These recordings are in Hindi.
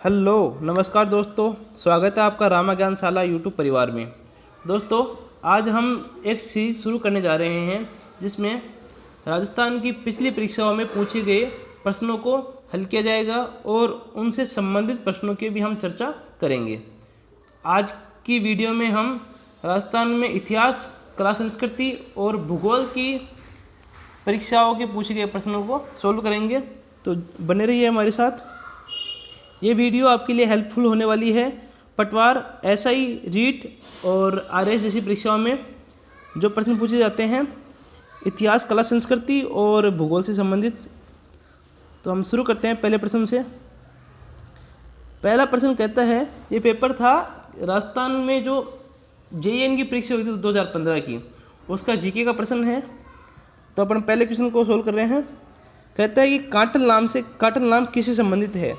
हेलो नमस्कार दोस्तों, स्वागत है आपका रामा ज्ञानशाला यूट्यूब परिवार में। दोस्तों, आज हम एक सीरीज शुरू करने जा रहे हैं जिसमें राजस्थान की पिछली परीक्षाओं में पूछे गए प्रश्नों को हल किया जाएगा और उनसे संबंधित प्रश्नों की भी हम चर्चा करेंगे। आज की वीडियो में हम राजस्थान में इतिहास, कला संस्कृति और भूगोल की परीक्षाओं के पूछे गए प्रश्नों को सोल्व करेंगे, तो बने रहिए हमारे साथ। ये वीडियो आपके लिए हेल्पफुल होने वाली है। पटवार, एसआई, रीट और आरएस जैसी परीक्षाओं में जो प्रश्न पूछे जाते हैं इतिहास, कला संस्कृति और भूगोल से संबंधित, तो हम शुरू करते हैं पहले प्रश्न से। पहला प्रश्न कहता है, ये पेपर था राजस्थान में जो जेईएन की परीक्षा हुई थी 2015 की, उसका जीके का प्रश्न है। तो अपन पहले क्वेश्चन को सोल्व कर रहे हैं। कहता है कि काटल नाम किससे संबंधित है।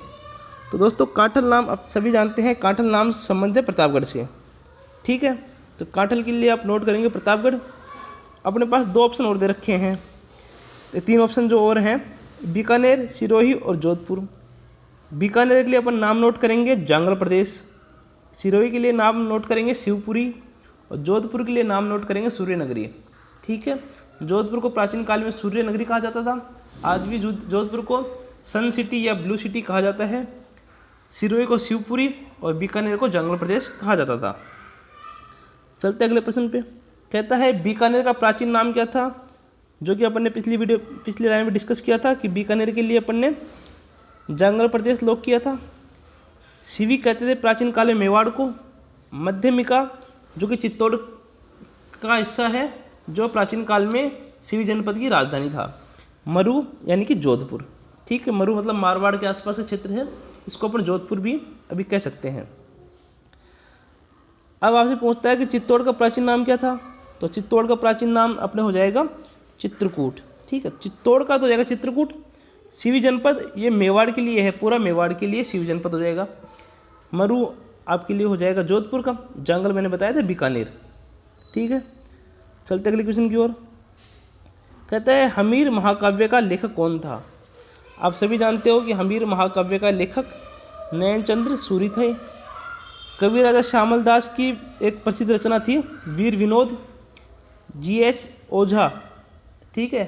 तो दोस्तों, काटल नाम आप सभी जानते हैं, काटल नाम संबंधित है प्रतापगढ़ से। ठीक है, तो काटल के लिए आप नोट करेंगे प्रतापगढ़। अपने पास दो ऑप्शन और दे रखे हैं, तीन ऑप्शन जो और हैं, बीकानेर, सिरोही और जोधपुर। बीकानेर के लिए अपन नाम नोट करेंगे जांगल प्रदेश, सिरोही के लिए नाम नोट करेंगे शिवपुरी और जोधपुर के लिए नाम नोट करेंगे सूर्यनगरी। ठीक है, जोधपुर को प्राचीन काल में सूर्यनगरी कहा जाता था। आज भी जोधपुर को सन सिटी या ब्लू सिटी कहा जाता है। सिरोही को शिवपुरी और बीकानेर को जंगल प्रदेश कहा जाता था। चलते अगले प्रश्न पे। कहता है, बीकानेर का प्राचीन नाम क्या था, जो कि अपन ने पिछली लाइन में डिस्कस किया था कि बीकानेर के लिए अपन ने जंगल प्रदेश लॉक किया था। शिवी कहते थे प्राचीन काल में मेवाड़ को। मध्यमिका, जो कि चित्तौड़ का हिस्सा है, जो प्राचीन काल में शिवी जनपद की राजधानी था। मरु यानी कि जोधपुर। ठीक है, मरु मतलब मारवाड़ के आसपास का क्षेत्र है, इसको अपन जोधपुर भी अभी कह सकते हैं। अब आपसे पूछता है कि चित्तौड़ का प्राचीन नाम क्या था। तो चित्तौड़ का प्राचीन नाम अपने हो जाएगा चित्रकूट। ठीक है, चित्तौड़ का तो हो जाएगा चित्रकूट। शिवी जनपद ये मेवाड़ के लिए है, पूरा मेवाड़ के लिए शिवी जनपद हो जाएगा। मरु आपके लिए हो जाएगा जोधपुर का। जंगल मैंने बताया था बीकानेर। ठीक है, चलते अगले क्वेश्चन की ओर। कहता है, हमीर महाकाव्य का लेखक कौन था। आप सभी जानते हो कि हमीर महाकाव्य का लेखक नयनचंद्र सूरी थे। कवि राजा श्यामल दास की एक प्रसिद्ध रचना थी वीर विनोद, जीएच ओझा। ठीक है,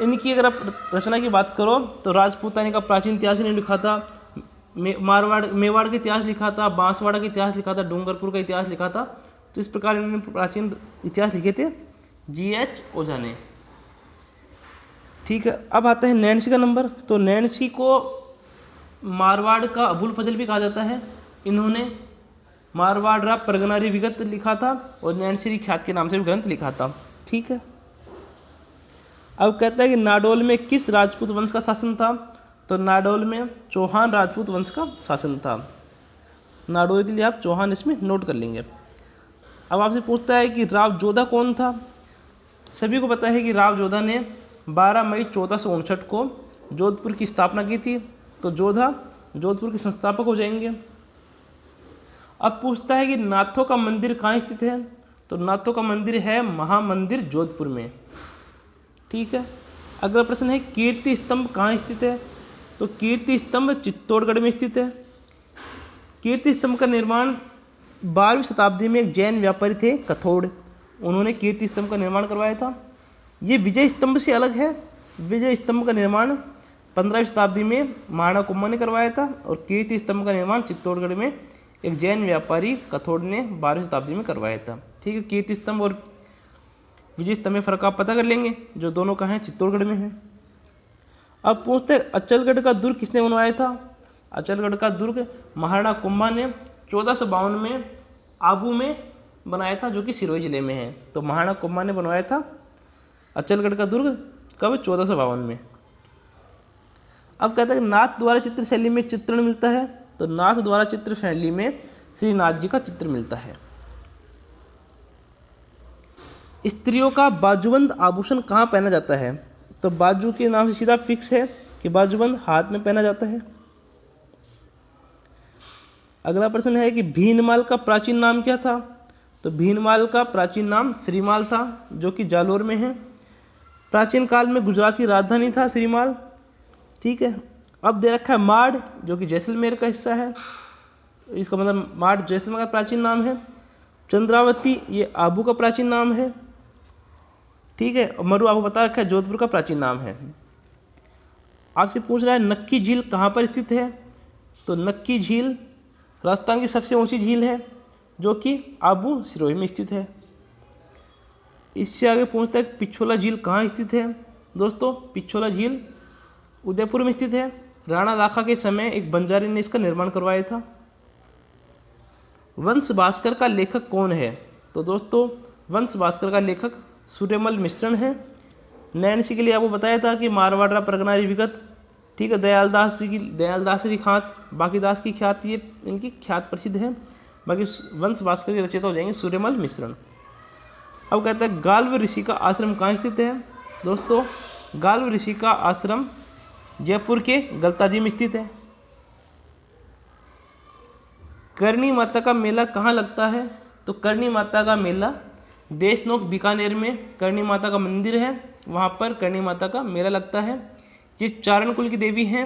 इनकी अगर आप रचना की बात करो तो राजपूतानी का प्राचीन इतिहास इन्होंने लिखा था, मेवाड़ का इतिहास लिखा था, बांसवाड़ा का इतिहास लिखा था, डूंगरपुर का इतिहास लिखा था। तो इस प्रकार इन्होंने प्राचीन इतिहास लिखे थे जीएच ओझा ने। ठीक है, अब आता है नैन्सी का नंबर। तो नैन्सी को मारवाड़ का अबुल फजल भी कहा जाता है। इन्होंने मारवाड़ परगनारी विगत लिखा था और नैन्सी ख्यात के नाम से भी ग्रंथ लिखा था। ठीक है, अब कहता है कि नाडोल में किस राजपूत वंश का शासन था। तो नाडोल में चौहान राजपूत वंश का शासन था। नाडोल के लिए आप चौहान इसमें नोट कर लेंगे। अब आपसे पूछता है कि राव जोधा कौन था। सभी को पता है कि राव जोधा ने 12 मई 1459 को जोधपुर की स्थापना की थी। तो जोधा जोधपुर के संस्थापक हो जाएंगे। अब पूछता है कि नाथों का मंदिर कहाँ स्थित है। तो नाथों का मंदिर है महामंदिर जोधपुर में। ठीक है, अगला प्रश्न है, कीर्ति स्तंभ कहाँ स्थित है। तो कीर्ति स्तंभ चित्तौड़गढ़ में स्थित है। कीर्ति स्तंभ का निर्माण 12वीं शताब्दी में एक जैन व्यापारी थे कथोड़, उन्होंने कीर्ति स्तंभ का निर्माण करवाया था। ये विजय स्तंभ से अलग है। विजय स्तंभ का निर्माण 15वीं शताब्दी में महाराणा कुंभा ने करवाया था और कीर्ति स्तंभ का निर्माण चित्तौड़गढ़ में एक जैन व्यापारी कथोड़ ने 12वीं शताब्दी में करवाया था। ठीक है, कीर्ति स्तंभ और विजय स्तंभ में फर्क आप पता कर लेंगे, जो दोनों का है चित्तौड़गढ़ में है। अब पूछते हैं, अचलगढ़ का दुर्ग किसने बनवाया था। अचलगढ़ का दुर्ग महाराणा कुंभा ने 1452 में आबू में बनाया था, जो कि सिरोही जिले में है। तो महाराणा कुंभा ने बनवाया था अचलगढ़ का दुर्ग कब, 1452 में। अब कहता है कि नाथ द्वारा चित्र शैली में चित्रण मिलता है। तो नाथ द्वारा चित्र शैली में श्रीनाथ जी का चित्र मिलता है। स्त्रियों का बाजूबंद आभूषण कहाँ पहना जाता है। तो बाजू के नाम से सीधा फिक्स है कि बाजूबंद हाथ में पहना जाता है। अगला प्रश्न है कि भीनमाल का प्राचीन नाम क्या था। तो भीनमाल का प्राचीन नाम श्रीमाल था, जो कि जालोर में है। प्राचीन काल में गुजरात की राजधानी था श्रीमाल। ठीक है, अब दे रखा है माड़, जो कि जैसलमेर का हिस्सा है, इसका मतलब माड़ जैसलमेर का प्राचीन नाम है। चंद्रावती ये आबू का प्राचीन नाम है, ठीक है। और मरु आपको बता रखा है जोधपुर का प्राचीन नाम है। आपसे पूछ रहा है नक्की झील कहाँ पर स्थित है, तो नक्की झील राजस्थान की सबसे ऊंची झील है, जो कि आबू सिरोही में स्थित है। इससे आगे पूछता है पिछोला झील कहाँ स्थित है। दोस्तों पिछोला झील उदयपुर में स्थित है। राणा दाखा के समय एक बंजारे ने इसका निर्माण करवाया था। वंश भास्कर का लेखक कौन है, तो दोस्तों वंश भास्कर का लेखक सूर्यमल मिश्रण है। नैन्सी के लिए आपको बताया था कि मारवाड़ा परगनारी विगत, ठीक है। दयालदास जी की ख्यात, बाकीदास की ख्यात, ये इनकी ख्यात प्रसिद्ध है। बाकी वंश भास्कर के रचयिता हो जाएंगे सूर्यमल मिश्रण। अब कहता है गाल्व ऋषि का आश्रम कहाँ स्थित है। दोस्तों गाल्व ऋषि का आश्रम जयपुर के गलताजी में स्थित है। करणी माता का मेला कहाँ लगता है, तो करणी माता का मेला देशनोक बीकानेर में करणी माता का मंदिर है, वहाँ पर करणी माता का मेला लगता है। ये चारण कुल की देवी हैं।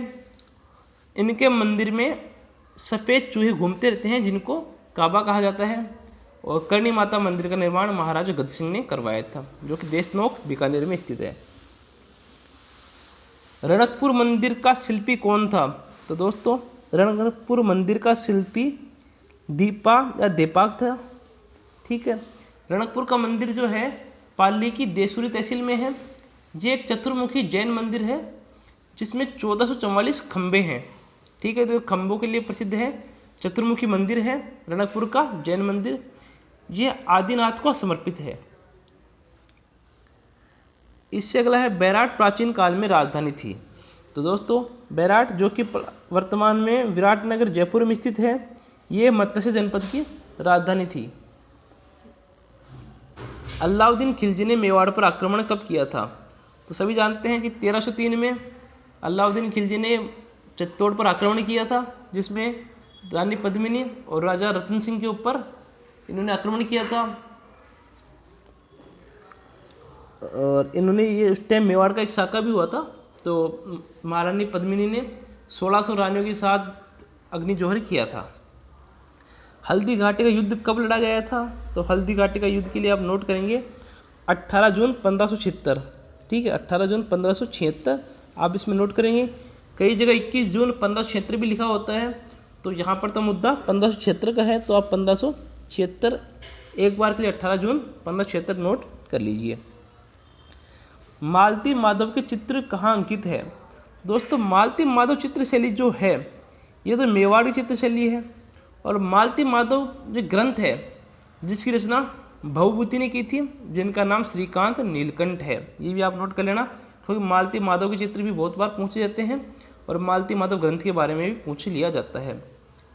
इनके मंदिर में सफ़ेद चूहे घूमते रहते हैं, जिनको काबा कहा जाता है। और करणी माता मंदिर का निर्माण महाराजा गज सिंह ने करवाया था, जो कि देशनोक बीकानेर में स्थित है। रणकपुर मंदिर का शिल्पी कौन था, तो दोस्तों रणकपुर मंदिर का शिल्पी दीपा या दीपाक था, ठीक है। रणकपुर का मंदिर जो है पाली की देसूरी तहसील में है। ये एक चतुर्मुखी जैन मंदिर है, जिसमें 1444 खंबे हैं, ठीक है। तो खंभों के लिए प्रसिद्ध है, चतुर्मुखी मंदिर है रणकपुर का जैन मंदिर। ये आदिनाथ को समर्पित है। इससे अगला है बैराट प्राचीन काल में राजधानी थी। तो दोस्तों बैराट जो कि वर्तमान में विराटनगर जयपुर में स्थित है, ये मत्स्य जनपद की राजधानी थी। अलाउद्दीन खिलजी ने मेवाड़ पर आक्रमण कब किया था, तो सभी जानते हैं कि 1303 में अलाउद्दीन खिलजी ने चित्तौड़ पर आक्रमण किया था, जिसमें रानी पद्मिनी और राजा रतन सिंह के ऊपर इन्होंने आक्रमण किया था। और इन्होंने ये उस टाइम मेवाड़ का एक साका भी हुआ था। तो महारानी पद्मिनी ने 1600 रानियों के साथ अग्निजोहर किया था। हल्दी घाटी का युद्ध कब लड़ा गया था, तो हल्दी घाटी का युद्ध के लिए आप नोट करेंगे 18 जून 1576, ठीक है। 18 जून 1576 आप इसमें नोट करेंगे। कई जगह 21 जून 1576 भी लिखा होता है, तो यहाँ पर तो मुद्दा 1576 का है, तो आप 1576 एक बार के लिए 18 जून 1576 नोट कर लीजिए। मालती माधव के चित्र कहाँ अंकित है। दोस्तों मालती माधव चित्रशैली जो है ये तो मेवाड़ी चित्रशैली है। और मालती माधव जो ग्रंथ है जिसकी रचना भवभूति ने की थी, जिनका नाम श्रीकांत नीलकंठ है, ये भी आप नोट कर लेना, क्योंकि मालती माधव के चित्र भी बहुत बार पूछे जाते हैं और मालती माधव ग्रंथ के बारे में भी पूछ लिया जाता है।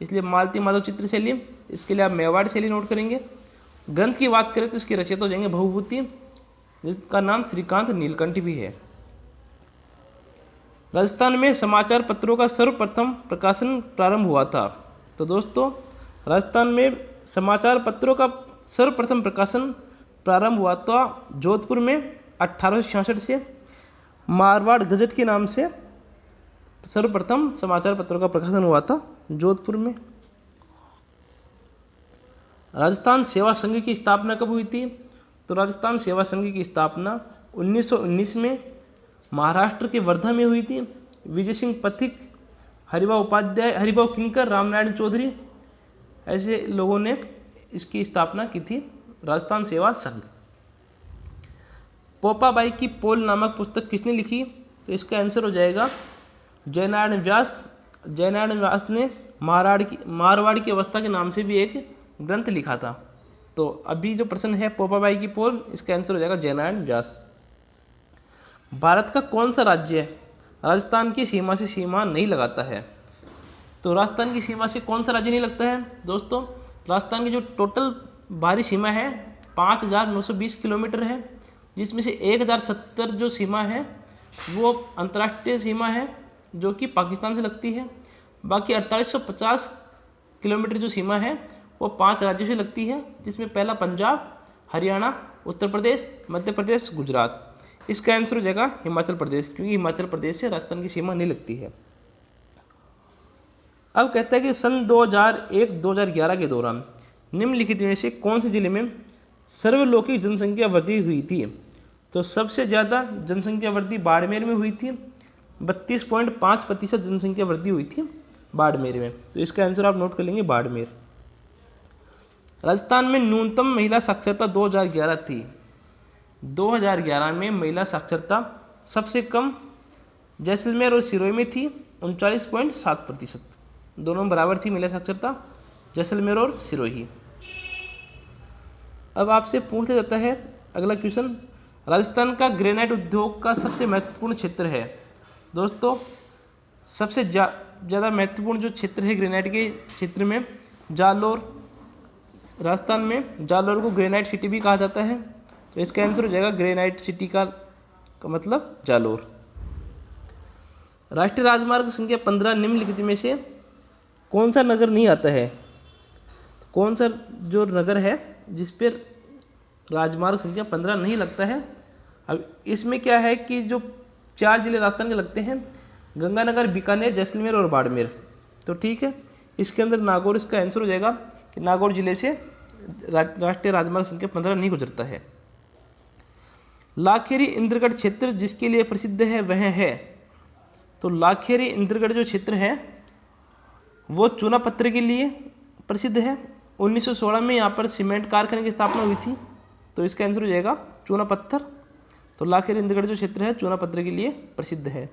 इसलिए मालती माधव चित्रशैली, इसके लिए आप मेवाड़ शैली नोट करेंगे। ग्रंथ की बात करें तो इसके रचयिता हो जाएंगे भवभूति, जिसका नाम श्रीकांत नीलकंठ भी है। राजस्थान में समाचार पत्रों का सर्वप्रथम प्रकाशन प्रारंभ हुआ था। तो दोस्तों राजस्थान में समाचार पत्रों का सर्वप्रथम प्रकाशन प्रारंभ हुआ था जोधपुर में 1866 से। मारवाड़ गजट के नाम से सर्वप्रथम समाचार पत्रों का प्रकाशन हुआ था जोधपुर में। राजस्थान सेवा संघ की स्थापना कब हुई थी, तो राजस्थान सेवा संघ की स्थापना 1919 में महाराष्ट्र के वर्धा में हुई थी। विजय सिंह पथिक, हरिभाऊ उपाध्याय, हरिभाऊ किंकर, रामनारायण चौधरी ऐसे लोगों ने इसकी स्थापना की थी राजस्थान सेवा संघ। पोपाबाई की पोल नामक पुस्तक किसने लिखी, तो इसका आंसर हो जाएगा जयनारायण व्यास। जयनारायण व्यास ने मारवाड़ की अवस्था के नाम से भी एक ग्रंथ लिखा था। तो अभी जो प्रश्न है पोपाबाई की पोल, इसका आंसर हो जाएगा जयनारायण व्यास। भारत का कौन सा राज्य राजस्थान की सीमा से सीमा नहीं लगाता है, तो राजस्थान की सीमा से कौन सा राज्य नहीं लगता है। दोस्तों राजस्थान की जो टोटल बाहरी सीमा है 5920 किलोमीटर है, जिसमें से 1070 जो सीमा है वो अंतर्राष्ट्रीय सीमा है जो कि पाकिस्तान से लगती है। बाकी 4850 किलोमीटर जो सीमा है वो 5 राज्यों से लगती है, जिसमें पहला पंजाब, हरियाणा, उत्तर प्रदेश, मध्य प्रदेश, गुजरात। इसका आंसर हो जाएगा हिमाचल प्रदेश, क्योंकि हिमाचल प्रदेश से राजस्थान की सीमा नहीं लगती है। अब कहता है कि सन 2001-2011 के दौरान निम्नलिखित में से कौन से जिले में सर्वलौकिक जनसंख्या वृद्धि हुई थी। तो सबसे ज़्यादा जनसंख्या वृद्धि बाड़मेर में हुई थी, 32.5% जनसंख्या वृद्धि हुई थी बाड़मेर में। तो इसका आंसर आप नोट कर लेंगे, बाड़मेर। राजस्थान में न्यूनतम महिला साक्षरता 2011 थी। 2011 में महिला साक्षरता सबसे कम जैसलमेर और सिरोही में थी, 39.7%। दोनों बराबर थी महिला साक्षरता, जैसलमेर और सिरोही। अब आपसे पूछ लिया जाता है अगला क्वेश्चन, राजस्थान का ग्रेनाइट उद्योग का सबसे महत्वपूर्ण क्षेत्र है। दोस्तों सबसे ज़्यादा महत्वपूर्ण जो क्षेत्र है ग्रेनाइट के क्षेत्र में, जालोर। राजस्थान में जालोर को ग्रेनाइट सिटी भी कहा जाता है। तो इसका आंसर हो जाएगा ग्रेनाइट सिटी का मतलब जालोर। राष्ट्रीय राजमार्ग संख्या 15 निम्नलिखित में से कौन सा नगर नहीं आता है। कौन सा जो नगर है जिस पर राजमार्ग संख्या 15 नहीं लगता है। अब इसमें क्या है कि जो 4 जिले राजस्थान के लगते हैं, गंगानगर, बीकानेर, जैसलमेर और बाड़मेर। तो ठीक है, इसके अंदर नागौर इसका आंसर हो जाएगा कि नागौर जिले से राष्ट्रीय राजमार्ग संख्या 15 नहीं गुजरता है। लाखेरी इंद्रगढ़ क्षेत्र जिसके लिए प्रसिद्ध है वह है। तो लाखेरी इंद्रगढ़ जो क्षेत्र है वो चूना पत्थर के लिए प्रसिद्ध है। 1916 में यहाँ पर सीमेंट कारखाने की स्थापना हुई थी। तो इसका आंसर हो जाएगा चूना पत्थर। तो लाखेरी इंद्रगढ़ जो क्षेत्र है चूना पत्थर के लिए प्रसिद्ध है।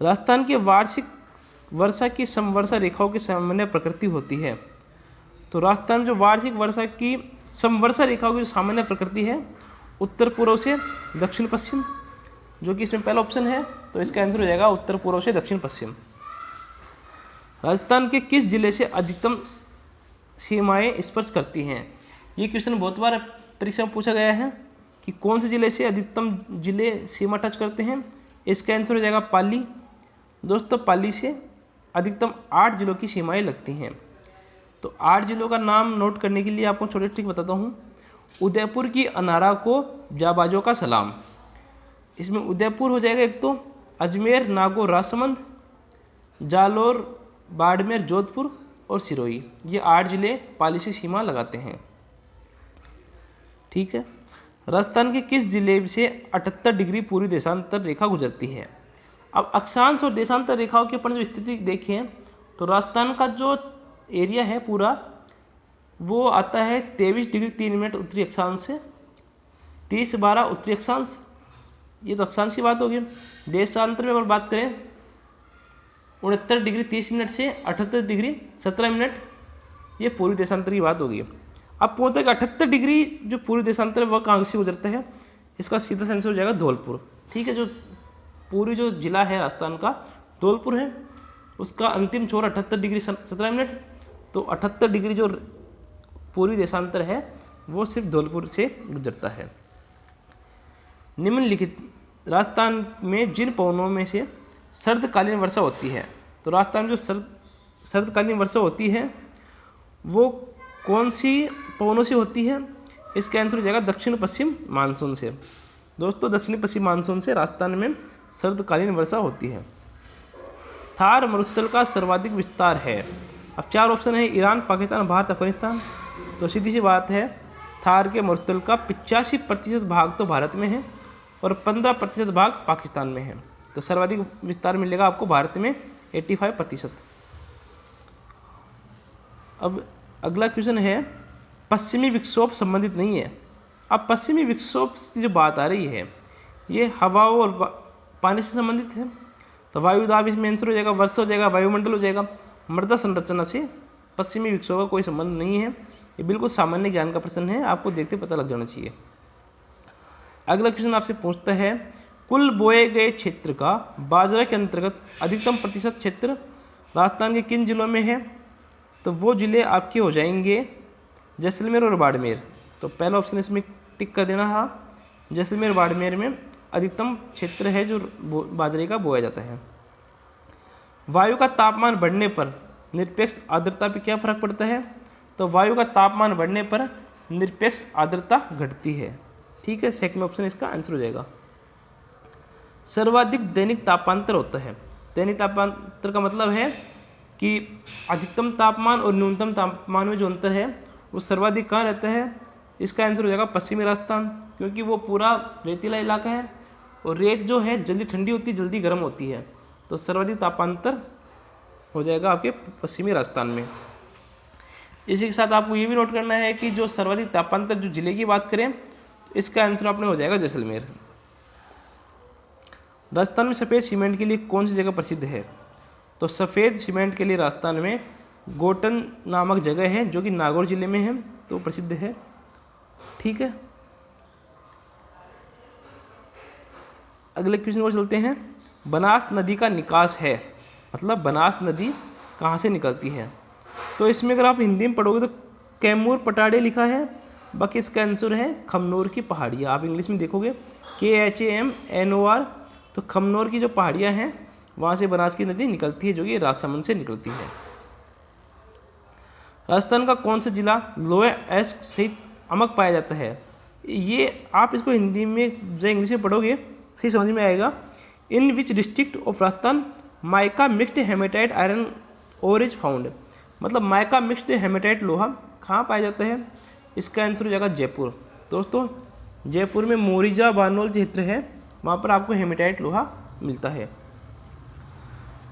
राजस्थान के वार्षिक वर्षा की समवर्षा रेखाओं की सामान्य प्रकृति होती है। तो राजस्थान जो वार्षिक वर्षा की समवर्षा रेखाओं की सामान्य प्रकृति है, उत्तर पूर्व से दक्षिण पश्चिम, जो कि इसमें पहला ऑप्शन है। तो इसका आंसर हो जाएगा उत्तर पूर्व से दक्षिण पश्चिम। राजस्थान के किस जिले से अधिकतम सीमाएं स्पर्श करती हैं। ये क्वेश्चन बहुत बार परीक्षा में पूछा गया है कि कौन से जिले से अधिकतम जिले सीमा टच करते हैं। इसका आंसर हो जाएगा पाली। दोस्तों पाली से अधिकतम 8 जिलों की सीमाएं लगती हैं। तो 8 जिलों का नाम नोट करने के लिए आपको छोटे ट्रिक बताता हूँ। उदयपुर की अनारा को जाबाजों का सलाम। इसमें उदयपुर हो जाएगा एक, तो अजमेर, नागौर, राजसमंद, जालोर, बाड़मेर, जोधपुर और सिरोही, ये 8 जिले पाली से सीमा लगाते हैं। ठीक है, राजस्थान के किस जिले से 78 डिग्री पूर्वी देशांतर रेखा गुजरती है। अब अक्षांश और देशांतर रेखाओं के ऊपर जो स्थिति देखें तो राजस्थान का जो एरिया है पूरा वो आता है 23 डिग्री 3 मिनट उत्तरी अक्षांश से, 30-12 उत्तरी अक्षांश। ये तो अक्षांश की बात होगी। देशांतर में अगर बात करें 69 डिग्री 30 मिनट से 78 डिग्री 17 मिनट, ये पूर्वी देशांतर की बात होगी। अब पूछता है कि 78 डिग्री जो पूर्वी देशांतर है वह कहाँ से गुजरता है। इसका सीधा आंसर हो जाएगा धौलपुर। ठीक है, जो पूर्वी जो जिला है राजस्थान का धौलपुर है, उसका अंतिम छोर 78 डिग्री 17 मिनट। तो 78 डिग्री जो पूर्वी देशांतर है वो सिर्फ धौलपुर से गुजरता है। निम्नलिखित राजस्थान में जिन पवनों में से सर्दकालीन वर्षा होती है। तो राजस्थान में जो सर्दकालीन वर्षा होती है वो कौन सी पवनों से होती है। इसका आंसर हो जाएगा दक्षिण पश्चिम मानसून से। दोस्तों दक्षिण पश्चिम मानसून से राजस्थान में सर्दकालीन वर्षा होती है। थार मरुस्थल का सर्वाधिक विस्तार है। अब 4 ऑप्शन है, ईरान, पाकिस्तान, भारत, अफगानिस्तान। तो सीधी सी बात है, थार के मरुस्थल का 85% भाग तो भारत में है और 15% भाग पाकिस्तान में है। तो सर्वाधिक विस्तार मिलेगा आपको भारत में 85%। अब अगला क्वेश्चन है, पश्चिमी विक्षोभ संबंधित नहीं है। अब पश्चिमी विक्षोभ की जो बात आ रही है ये हवाओं और पानी से संबंधित है। तो वायुदाब इसमें आंसर हो जाएगा, वर्षा हो जाएगा, वायुमंडल हो जाएगा। मृदा संरचना से पश्चिमी विक्षोभ का कोई संबंध नहीं है। ये बिल्कुल सामान्य ज्ञान का प्रश्न है, आपको देखते पता लग जाना चाहिए। अगला क्वेश्चन आपसे पूछता है, कुल बोए गए क्षेत्र का बाजरा के अंतर्गत अधिकतम प्रतिशत क्षेत्र राजस्थान के किन जिलों में है। तो वो जिले आपके हो जाएंगे जैसलमेर और बाड़मेर। तो पहला ऑप्शन इसमें टिक कर देना। हाँ, जैसलमेर बाड़मेर में अधिकतम क्षेत्र है जो बाजरे का बोया जाता है। वायु का तापमान बढ़ने पर निरपेक्ष आर्द्रता पर क्या फर्क पड़ता है। तो वायु का तापमान बढ़ने पर निरपेक्ष आर्द्रता घटती है। ठीक है, सेकंड ऑप्शन इसका आंसर हो जाएगा। सर्वाधिक दैनिक तापांतर होता है। दैनिक तापांतर का मतलब है कि अधिकतम तापमान और न्यूनतम तापमान में जो अंतर है वो सर्वाधिक कहाँ रहता है। इसका आंसर हो जाएगा पश्चिमी राजस्थान, क्योंकि वो पूरा रेतीला इलाका है और रेत जो है जल्दी ठंडी होती है, जल्दी गर्म होती है, तो सर्वाधिक तापांतर हो जाएगा आपके पश्चिमी राजस्थान में। इसी के साथ आपको ये भी नोट करना है कि जो सर्वाधिक तापांतर जो जिले की बात करें, इसका आंसर आपने हो जाएगा जैसलमेर। राजस्थान में सफ़ेद सीमेंट के लिए कौन सी जगह प्रसिद्ध है। तो सफ़ेद सीमेंट के लिए राजस्थान में गोटन नामक जगह है जो कि नागौर जिले में है, तो प्रसिद्ध है। ठीक है, अगले क्वेश्चन को चलते हैं। बनास नदी का निकास है, मतलब बनास नदी कहाँ से निकलती है। तो इसमें अगर आप हिंदी में पढ़ोगे तो कैमूर पटाड़े लिखा है, बाकी इसका आंसर है खमनोर की पहाड़ियाँ। आप इंग्लिश में देखोगे KHAMNOR, तो खमनोर की जो पहाड़ियाँ हैं वहाँ से बनास की नदी निकलती है जो कि राजसमंद से निकलती है। राजस्थान का कौन सा जिला लोअर एस्क सहित अमक पाया जाता है। ये आप इसको हिंदी में जो इंग्लिश में पढ़ोगे सही समझ में आएगा। In which district of Rajasthan mica mixed hematite iron ore is found, मतलब माइका मिक्स्ड हेमेटाइट लोहा कहाँ पाया जाता है। इसका आंसर हो जाएगा जयपुर। दोस्तों जयपुर में मोरिजा बानोल क्षेत्र है, वहाँ पर आपको हेमेटाइट लोहा मिलता है।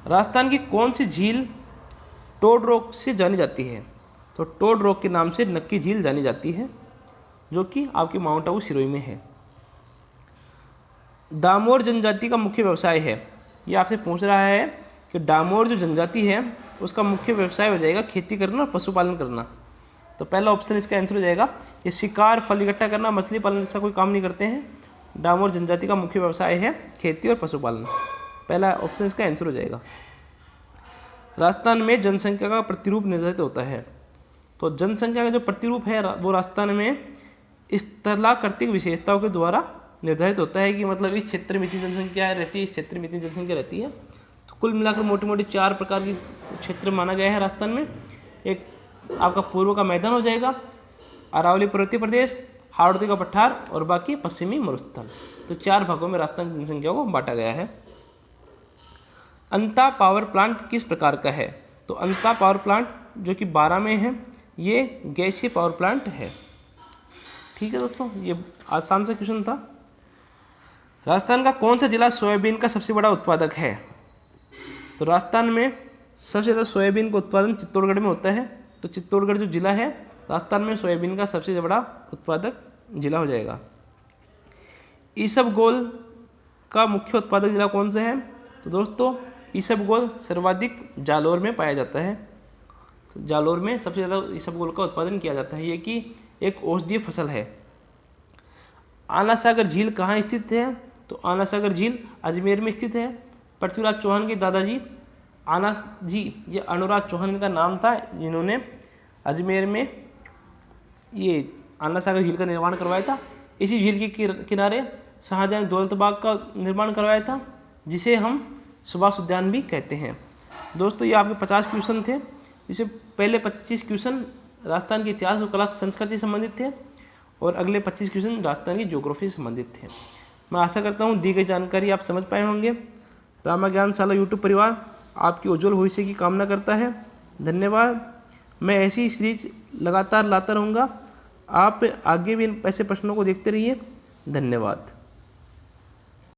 राजस्थान की कौन सी झील टोड रॉक से जानी जाती है। तो टोड रॉक के नाम से नक्की झील जानी जाती है जो कि आपके माउंट आबू सिरोही में है। डामोर जनजाति का मुख्य व्यवसाय है, ये आपसे पूछ रहा है कि डामोर जो जनजाति है उसका मुख्य व्यवसाय हो जाएगा खेती करना और पशुपालन करना। तो पहला ऑप्शन इसका आंसर हो जाएगा। ये शिकार, फल इकट्ठा करना, मछली पालन जैसा कोई काम नहीं करते हैं। डामोर जनजाति का मुख्य व्यवसाय है खेती और पशुपालन, पहला ऑप्शन इसका आंसर हो जाएगा। राजस्थान में जनसंख्या का प्रतिरूप निर्धारित होता है। तो जनसंख्या का जो प्रतिरूप है वो राजस्थान में स्थलाकृतिक विशेषताओं के द्वारा निर्धारित होता है कि मतलब इस क्षेत्र में इतनी जनसंख्या रहती है, इस क्षेत्र में इतनी जनसंख्या रहती है। तो कुल मिलाकर मोटी मोटी 4 प्रकार की क्षेत्र माना गया है राजस्थान में। एक आपका पूर्व का मैदान हो जाएगा, अरावली पर्वतीय प्रदेश, हाड़ौती का पठार और बाकी पश्चिमी मरुस्थल। तो 4 भागों में राजस्थान की जनसंख्या को बांटा गया है। अंता पावर प्लांट किस प्रकार का है। तो अंता पावर प्लांट जो कि 12 में है, ये गैसीय पावर प्लांट है। ठीक है दोस्तों, ये आसान सा क्वेश्चन था। राजस्थान का कौन सा जिला सोयाबीन का सबसे बड़ा उत्पादक है। तो राजस्थान में सबसे ज़्यादा सोयाबीन का उत्पादन चित्तौड़गढ़ में होता है। तो चित्तौड़गढ़ जो जिला है राजस्थान में सोयाबीन का सबसे बड़ा उत्पादक जिला हो जाएगा। ईसबगोल का मुख्य उत्पादक जिला कौन सा है। तो दोस्तों ईसबगोल सर्वाधिक जालोर में पाया जाता है। तो जालोर में सबसे ज़्यादा ईसबगोल का उत्पादन किया जाता है। ये कि एक औषधीय फसल है। आना सागर झील कहाँ स्थित है। तो आना सागर झील अजमेर में स्थित है। पृथ्वीराज चौहान के दादाजी आना जी, ये अनुराग चौहान का नाम था, जिन्होंने अजमेर में ये आना सागर झील का निर्माण करवाया था। इसी झील के किनारे शाहजहां ने दौलत बाग का निर्माण करवाया था, जिसे हम सुभाष उद्यान भी कहते हैं। दोस्तों ये आपके 50 क्वेश्चन थे, जिसे पहले 25 क्वेश्चन राजस्थान के इतिहास और कला संस्कृति से संबंधित थे और अगले 25 क्वेश्चन राजस्थान की ज्योग्राफी से संबंधित थे। मैं आशा करता हूँ दी गई जानकारी आप समझ पाए होंगे। रामा ज्ञानशाला यूट्यूब परिवार आपकी उज्जवल भविष्य की कामना करता है। धन्यवाद। मैं ऐसी सीरीज लगातार लाता रहूँगा। आप आगे भी ऐसे प्रश्नों को देखते रहिए। धन्यवाद।